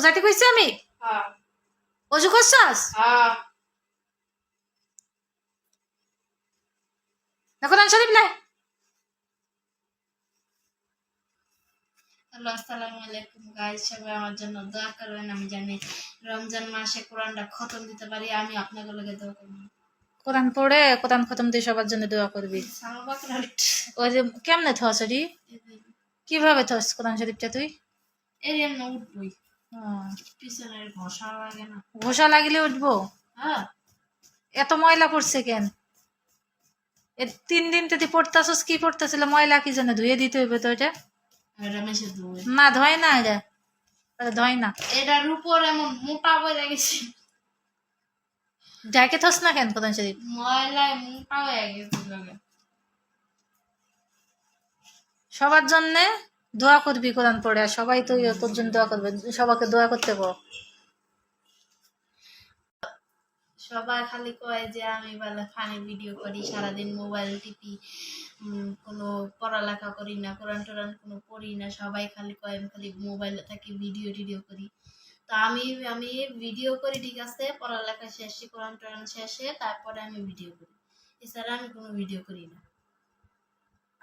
যাইতে কইছি আমি অজু করছস না কোরআন শরীফ নাই। হ্যালো আসসালামু আলাইকুম গাইস, সবাই আমার জন্য দোয়া করবেন। আমি জানি রমজান মাসে কোরআনটা খতম দিতে পারি, আমি আপনাদের লগে দোয়া করব। কোরআন পড়ে কোরআন খতম দিয়ে সবার জন্য দোয়া করবি। ওই যে কেমনে থস রি কিভাবে থস কোরআন শরীফটা তুই? এই এমন উঠবই, পিছনের ঘষা লাগে না? ঘষা লাগিলে উঠবো? হ্যাঁ। এত ময়লা পড়ছে কেন? এ 3 দিন তুই পড়তাছস, কি পড়তাছিল? ময়লা কি জন্য ধুয়ে দিতে হইবে তো? এটা এটা মেশে ধুয়ে না ধয় না, এটা ধয় না। এটার উপর এমন মোটা হয়ে গেছে, ঢাকে থস না কেন কোরআন শরীফ? ময়লায় মোটা হয়ে গেছে। সবার জন্য দোয়া করবি কোরআন পড়ে, আর সবাই তো তোর জন্য দোয়া করবে। সবাইকে দোয়া করতে বল। সবাই খালি কয় যে আমি বলে ফানি ভিডিও করি, সারাদিন মোবাইল টিপি, কোনো পড়ালেখা করি না, কোরআন টোরান কোনো পড়ি না। সবাই খালি কয় আমি খালি মোবাইলে থাকি, ভিডিও টিডিও করি। তো আমি আমি ভিডিও করি, ঠিক আছে, পড়ালেখা শেষে, কোরআন টোরান শেষে, তারপরে আমি ভিডিও করি। এছাড়া আমি কোনো ভিডিও করি না।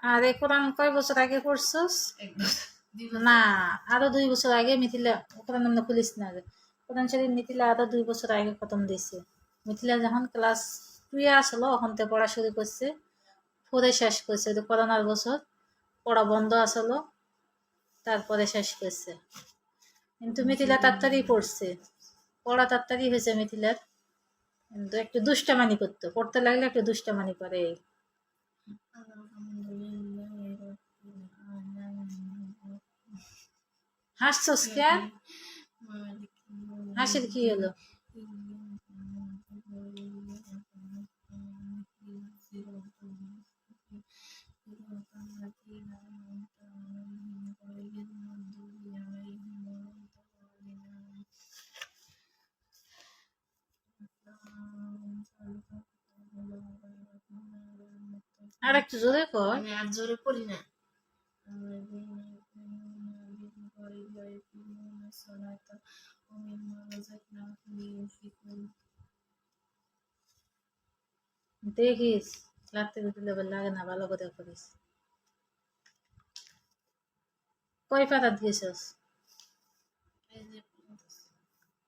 আর এই কোরআন কয় বছর আগে পড়ছস? না, আরো 2 বছর আগে মিথিলা কোরআন আমরা খুলিস না। কোরআন শরীফ মিথিলা আরো 2 বছর আগে খতম দিয়েছে। মিথিলা যখন ক্লাস 2 আসলো ওখান থেকে পড়া শুরু করছে, 4 শেষ করছে। করোনার বছর পড়া বন্ধ আসলো, তারপরে শেষ করছে। কিন্তু মিথিলা তাড়াতাড়ি পড়ছে, পড়া তাড়াতাড়ি হয়েছে মিথিলার। কিন্তু একটু দুষ্টামানি করতো, পড়তে লাগলে একটু দুষ্টামানি করে। হাসছস কেন? হাসির কি হলো? আর একটু জোরে কর। আমি আর জোরে পড়ি না। দেখিস লাগতে দিলে লাগে না, ভালো করে করিস। কয় পাতা দিয়েছস?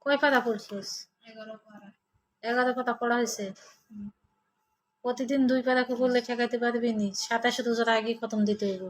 কয় পাতা পড়ছিস? 11 পাতা পড়া হয়েছে। প্রতিদিন 2 পাতা করলে ঠেকাইতে পারবি নি? 27 বছর আগে খতম দিতে হইব।